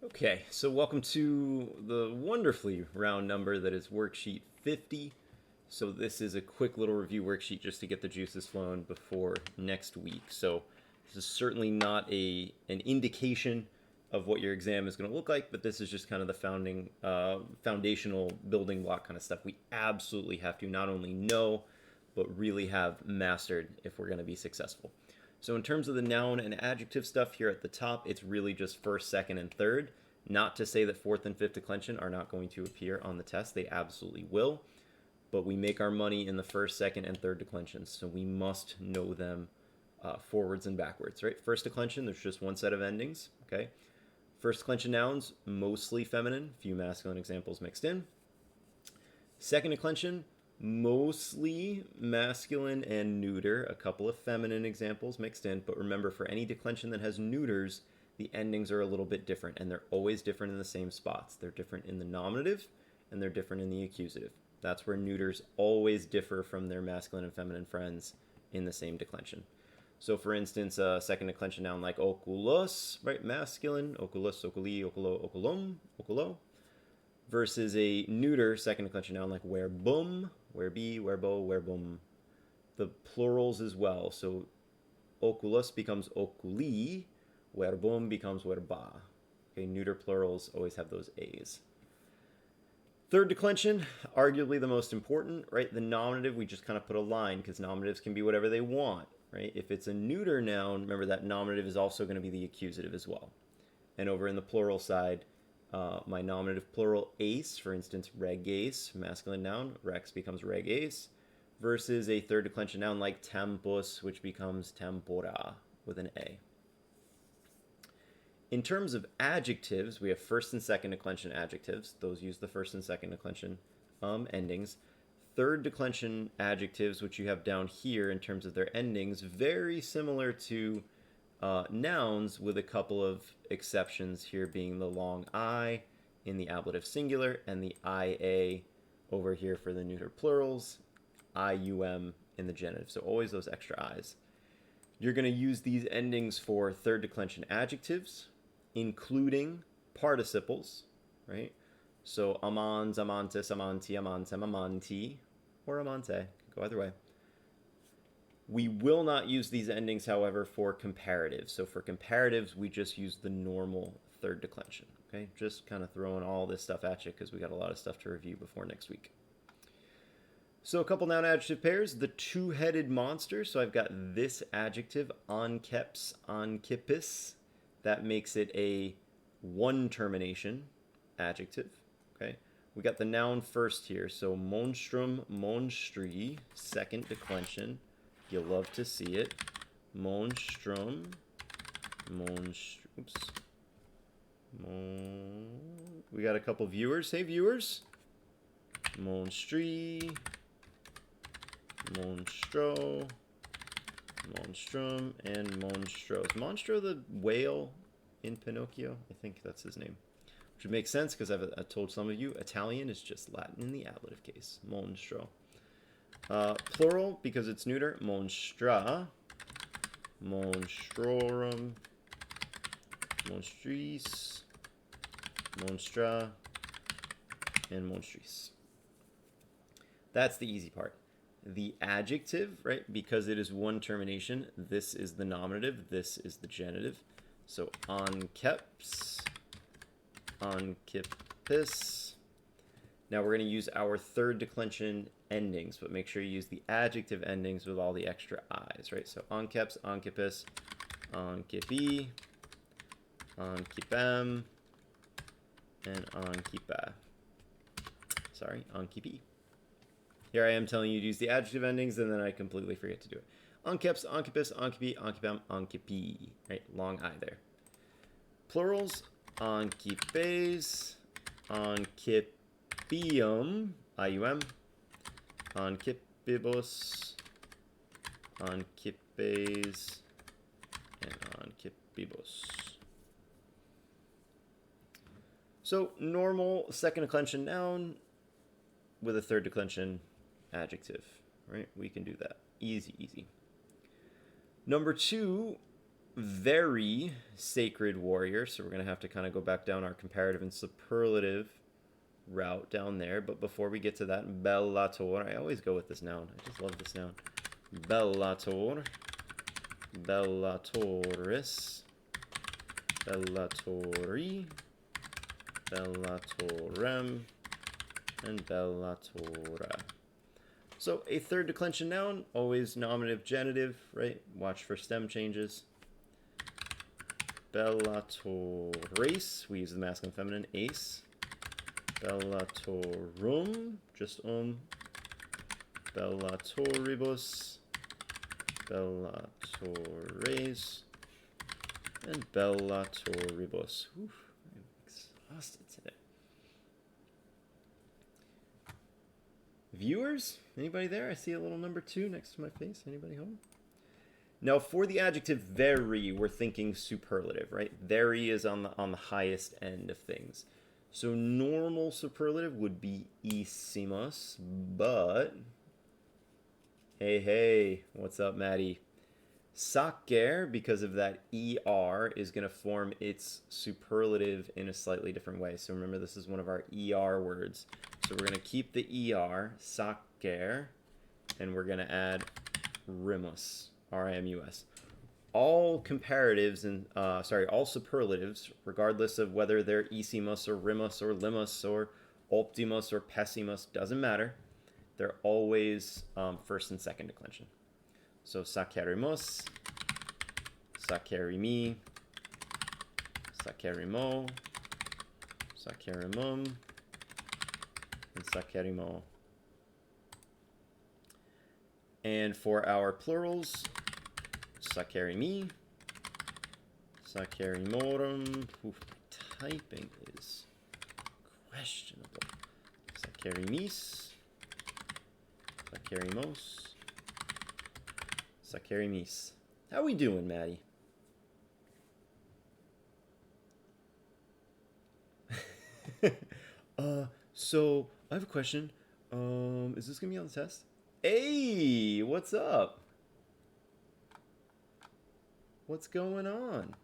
Okay, so welcome to the wonderfully round number that is worksheet 50. So this is a quick little review worksheet just to get the juices flowing before next week. So this is certainly not an indication of what your exam is going to look like, but this is just kind of the foundational building block kind of stuff we absolutely have to not only know, but really have mastered if we're going to be successful. So in terms of the noun and adjective stuff here at the top, it's really just first, second, and third. Not to say that fourth and fifth declension are not going to appear on the test. They absolutely will. But we make our money in the first, second, and third declensions. So we must know them forwards and backwards, right? First declension, there's just one set of endings, okay? First declension nouns, mostly feminine, few masculine examples mixed in. Second declension, mostly masculine and neuter, a couple of feminine examples mixed in. But remember, for any declension that has neuters, the endings are a little bit different, and they're always different in the same spots. They're different in the nominative, and they're different in the accusative. That's where neuters always differ from their masculine and feminine friends in the same declension. So for instance, a second declension noun like oculos, right, masculine, oculus, oculi, oculo, oculum, oculo, versus a neuter second declension noun like verbum, verbi, verbo, verbum. The plurals as well. So oculus becomes oculi, verbum becomes verba. Okay, neuter plurals always have those A's. Third declension, arguably the most important, right? The nominative, we just kind of put a line because nominatives can be whatever they want, right? If it's a neuter noun, remember that nominative is also going to be the accusative as well. And over in the plural side, my nominative plural ace, for instance, reges, masculine noun, rex becomes reges, versus a third declension noun like tempus, which becomes tempora with an A. In terms of adjectives, we have first and second declension adjectives. Those use the first and second declension endings. Third declension adjectives, which you have down here in terms of their endings, very similar to nouns, with a couple of exceptions here being the long I in the ablative singular and the IA over here for the neuter plurals, IUM in the genitive. So always those extra I's. You're going to use these endings for third declension adjectives, including participles, right? So amans, amantis, amanti, amantem, amanti, or amante. Go either way. We will not use these endings, however, for comparatives. So for comparatives, we just use the normal third declension, okay? Just kind of throwing all this stuff at you because we got a lot of stuff to review before next week. So a couple noun adjective pairs, the two-headed monster. So I've got this adjective, onkeps, onkipis. That makes it a one termination adjective, okay? We got the noun first here. So monstrum, monstri, second declension. You'll love to see it. Monstrum, oops. We got a couple viewers. Hey, viewers. Monstri, monstro, monstrum, and monstro. Is Monstro the whale in Pinocchio? I think that's his name. Which would make sense because I've told some of you Italian is just Latin in the ablative case. Monstro. Plural, because it's neuter, monstra, monstrorum, monstris, monstra, and monstris. That's the easy part. The adjective, right, because it is one termination, this is the nominative, this is the genitive. So onkeps, onkipis. Now we're going to use our third declension endings, but make sure you use the adjective endings with all the extra I's, right? So onkeps, onkipis, onkipi, onkipem, and onkipa. Sorry, onkipi. Here I am telling you to use the adjective endings, and then I completely forget to do it. Onkeps, onkipis, onkipi, onkipem, onkipi. Right, long I there. Plurals, onkipes, onkipium, IUM, onkipibus, onkipes, and onkipibus. So normal second declension noun with a third declension adjective, right? We can do that. Easy, easy. Number two, very sacred warrior. So we're going to have to kind of go back down our comparative and superlative route down there. But before we get to that, bellator. I always go with this noun. I just love this noun. Bellator. Bellatoris. Bellatori. Bellatorem. And bellatora. So a third declension noun, always nominative genitive, right? Watch for stem changes. Bellatorace, we use the masculine feminine, ace. Bellatorum, just Bellatoribus. Bellatores. And bellatoribus. Oof, I'm exhausted today. Viewers? Anybody there? I see a little number 2 next to my face. Anybody home? Now, for the adjective very, we're thinking superlative, right? Very is on the highest end of things. So normal superlative would be isimos, but hey, what's up, Maddie? Sacer, because of that ER, is going to form its superlative in a slightly different way. So remember, this is one of our ER words. So we're going to keep the ER, sacer, and we're going to add rimus, R-I-M-U-S. All comparatives and, all superlatives, regardless of whether they're isimos or rimus or limus or optimus or pessimus, doesn't matter. They're always first and second declension. So sacerimus, sacerimi, sacerimo, sacerimum, and sacerimo. And for our plurals, sacerimi, sacerimorum. Oof, typing is questionable. Sacerimis, sacerimos, sacerimis. How we doing, Maddie? So I have a question. Is this gonna be on the test? Hey, what's up? What's going on?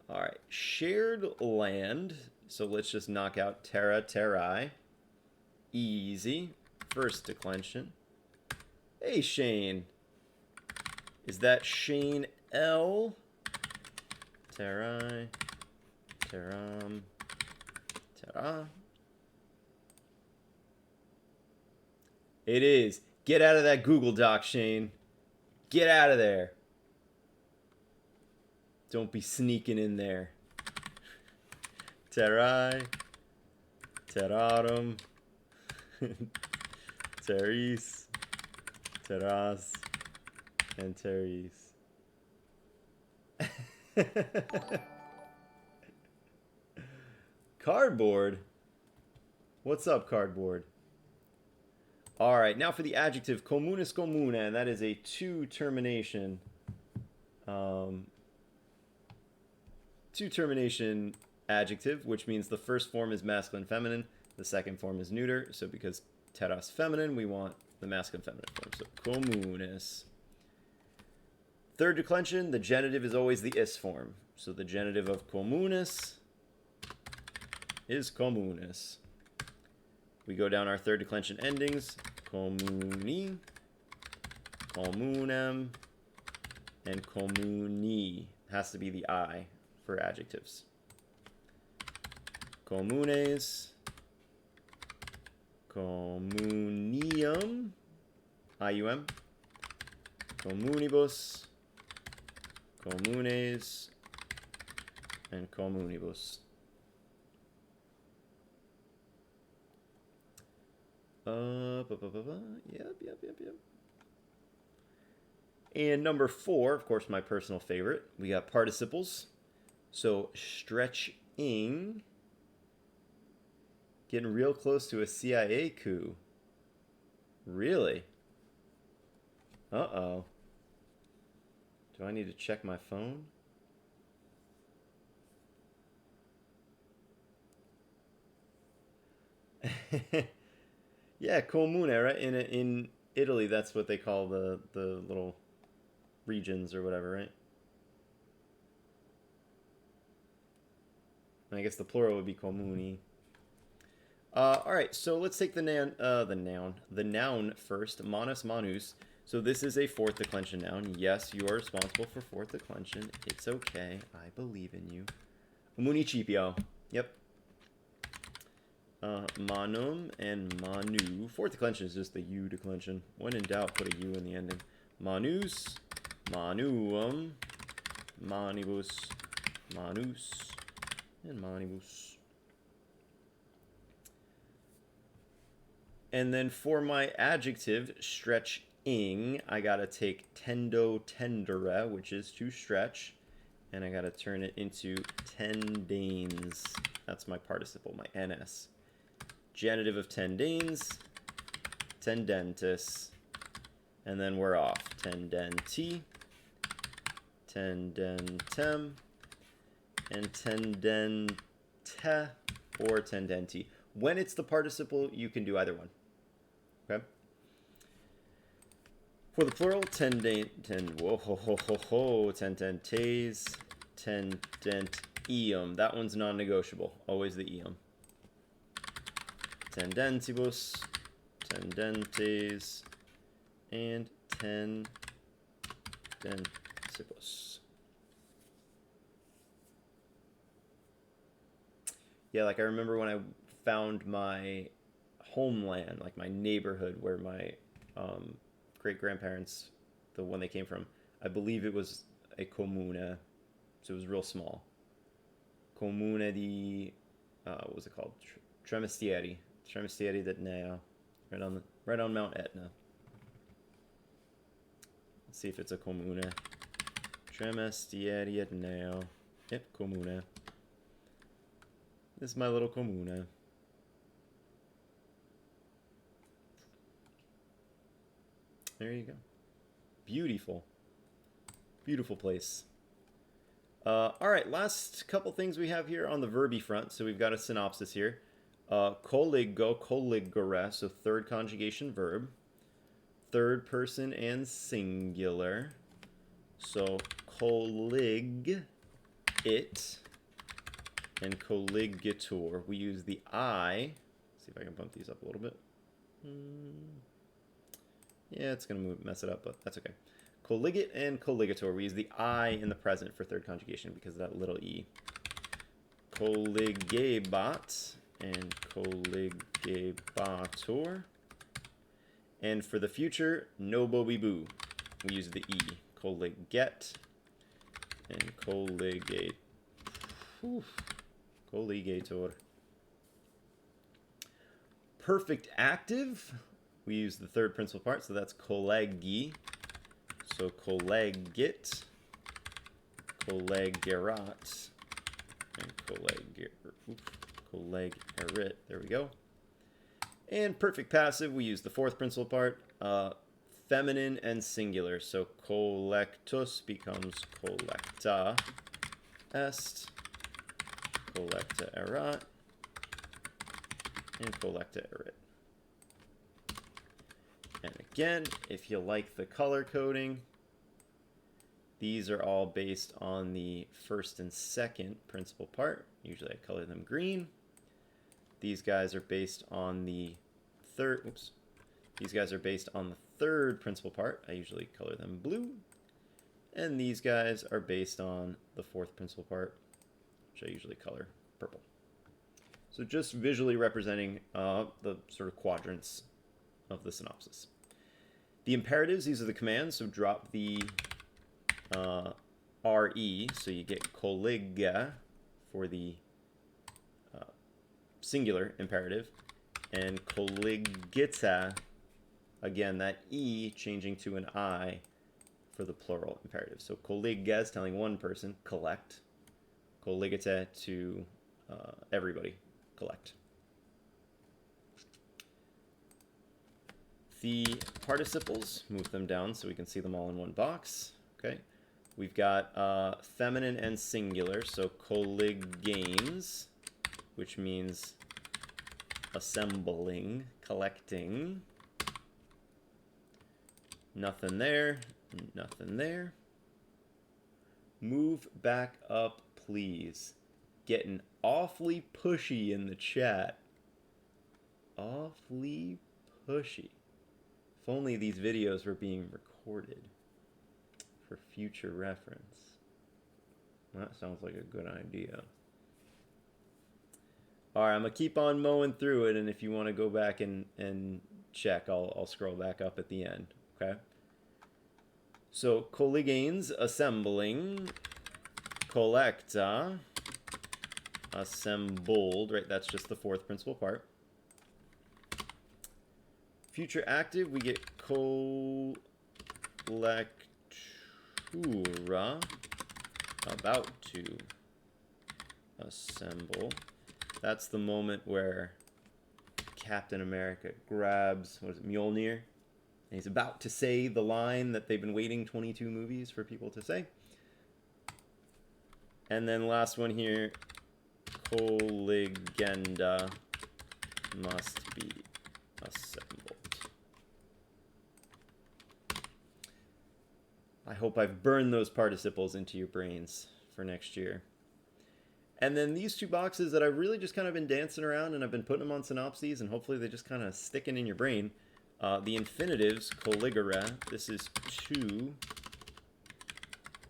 All right, shared land. So let's just knock out terra, terrae. Easy. First declension. Hey, Shane. Is that Shane L? Terrae, terram, terra. It is. Get out of that Google Doc, Shane. Get out of there. Don't be sneaking in there. Terrae, terrarum, terris, terras, and terris. Cardboard? What's up, cardboard? All right, now for the adjective communis communa, and that is a two-termination adjective, which means the first form is masculine feminine, the second form is neuter. So because terras feminine, we want the masculine feminine form. So communis. Third declension, the genitive is always the is form. So the genitive of communis is communis. We go down our third declension endings. Communi, communem, and communi. Has to be the I for adjectives. Communes, communium, IUM, communibus, communes, and communibus. Yep. And number 4, of course, my personal favorite. We got participles. So stretching. Getting real close to a CIA coup. Really? Uh-oh. Do I need to check my phone? Yeah, comune, right? In Italy, that's what they call the little regions or whatever, right? I guess the plural would be comuni. All right, so let's take the noun first. Manus manus. So this is a fourth declension noun. Yes, you are responsible for fourth declension. It's okay. I believe in you. Municipio. Yep. Manum and manu. Fourth declension is just the U declension. When in doubt, put a U in the ending. Manus, manuum, manibus, manus, and manibus. And then for my adjective, stretching, I gotta take tendo tendere, which is to stretch, and I gotta turn it into tendanes. That's my participle, my NS. Genitive of tendanes, tendentis, and then we're off. Tendenti, tendentem, and tendente or tendenti. When it's the participle, you can do either one. Okay? For the plural, tendentes, tendentium. That one's non-negotiable. Always the eum. Tendentibus, tendentes, and tendentibus. Yeah, like I remember when I found my homeland, like my neighborhood where my great-grandparents, the one they came from, I believe it was a comune, so it was real small. Comune di, what was it called? Tremestieri d'Etnea, right on Mount Etna. Let's see if it's a comune. Tremestieri d'Etnea. Yep, comune. This is my little comune. There you go. Beautiful. Beautiful place. All right, last couple things we have here on the verby front. So we've got a synopsis here. Colligo, colligere, so third conjugation verb. Third person and singular. So collig, it, and colligator. We use the I. Let's see if I can bump these up a little bit. Yeah, it's going to mess it up, but that's okay. Colligate and colligator. We use the I in the present for third conjugation because of that little E. Colligebat and colligebator. And for the future, no boby boo. We use the E. Colliget and colligate. Colligator. Perfect active. We use the third principal part, so that's collegi. So collegit, collegerat, and collegerit. There we go. And perfect passive, we use the fourth principal part, feminine and singular. So collectus becomes collecta est, collecta erat, and collecta erit. And again, if you like the color coding, these are all based on the first and second principal part. Usually I color them green. These guys are based on the third, These guys are based on the third principal part. I usually color them blue. And these guys are based on the fourth principal part, which I usually color purple. So just visually representing the sort of quadrants of the synopsis. The imperatives, these are the commands, so drop the RE, so you get collega for the singular imperative, and colligita, again, that E changing to an I for the plural imperative. So collega is telling one person, collect. Colligita to everybody, collect. The participles, move them down so we can see them all in one box. Okay, we've got feminine and singular, so colligames, which means assembling, collecting. Nothing there. Nothing there. Move back up, please. Getting awfully pushy in the chat. Awfully pushy. If only these videos were being recorded for future reference. That sounds like a good idea. Alright, I'm going to keep on mowing through it, and if you want to go back and check, I'll scroll back up at the end. Okay? So, colliganes, assembling, collecta, assembled, right? That's just the fourth principal part. Future active, we get collectura, about to assemble. That's the moment where Captain America grabs, what is it, Mjolnir? And he's about to say the line that they've been waiting 22 movies for people to say. And then last one here, colligenda must be assembled. I hope I've burned those participles into your brains for next year. And then these two boxes that I've really just kind of been dancing around, and I've been putting them on synopses, and hopefully they just kind of sticking in your brain. The infinitives, colligera, this is to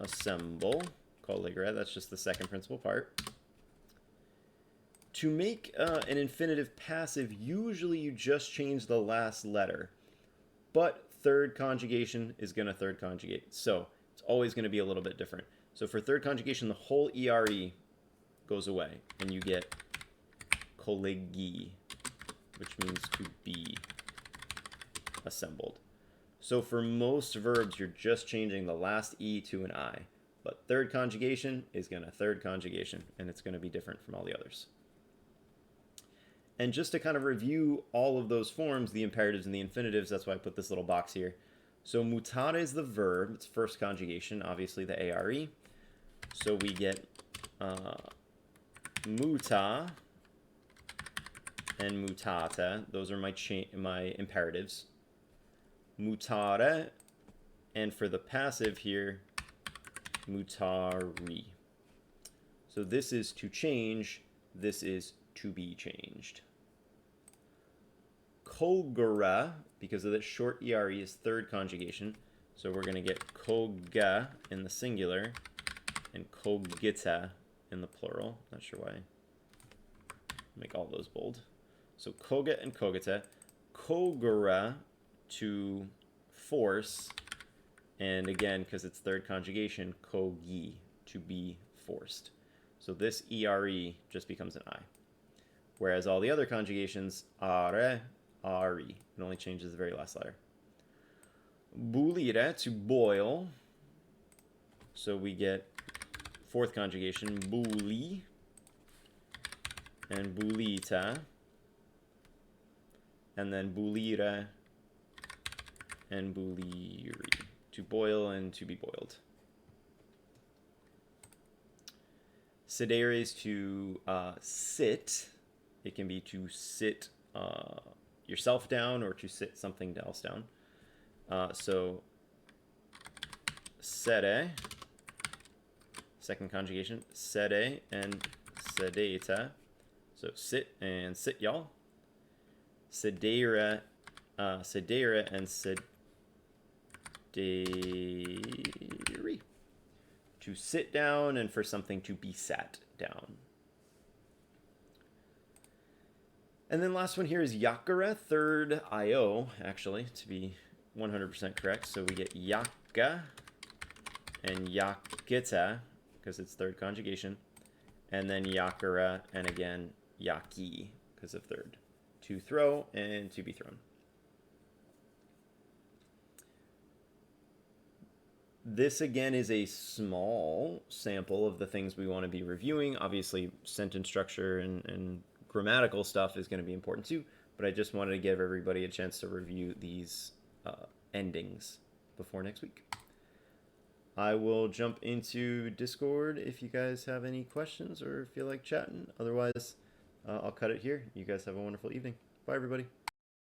assemble. Colligera, that's just the second principal part. To make an infinitive passive, usually you just change the last letter. But third conjugation is going to third conjugate. So it's always going to be a little bit different. So for third conjugation, the whole ERE goes away, and you get colligi, which means to be assembled. So for most verbs, you're just changing the last E to an I. But third conjugation is going to third conjugation, and it's going to be different from all the others. And just to kind of review all of those forms, the imperatives and the infinitives, that's why I put this little box here. So mutare is the verb, it's first conjugation, obviously the ARE. So we get muta and mutata. Those are my imperatives. Mutare, and for the passive here, mutari. So this is to change, this is to be changed. Kogara, because of the short ERE, is third conjugation. So we're going to get koga in the singular and kogita in the plural. Not sure why. Make all those bold. So koga and kogita. Kogara, to force. And again, because it's third conjugation, kogi, to be forced. So this ERE just becomes an I. Whereas all the other conjugations, are, ari. It only changes the very last letter. Bulire, to boil. So we get fourth conjugation, buli and bulita. And then bulire and buliri. To boil and to be boiled. Sedere is to sit. It can be to sit yourself down or to sit something else down. So sede, second conjugation, sede and sedeta. So sit and sit, y'all. Sedere, sedere and sedere. To sit down and for something to be sat down. And then last one here is yakara, third IO, actually, to be 100% correct. So we get yaka and yakita, because it's third conjugation. And then yakara, and again, yaki, because of third. To throw and to be thrown. This, again, is a small sample of the things we want to be reviewing. Obviously, sentence structure and grammatical stuff is going to be important too, but I just wanted to give everybody a chance to review these endings before next week. I will jump into Discord if you guys have any questions or feel like chatting. Otherwise, I'll cut it here. You guys have a wonderful evening. Bye, everybody.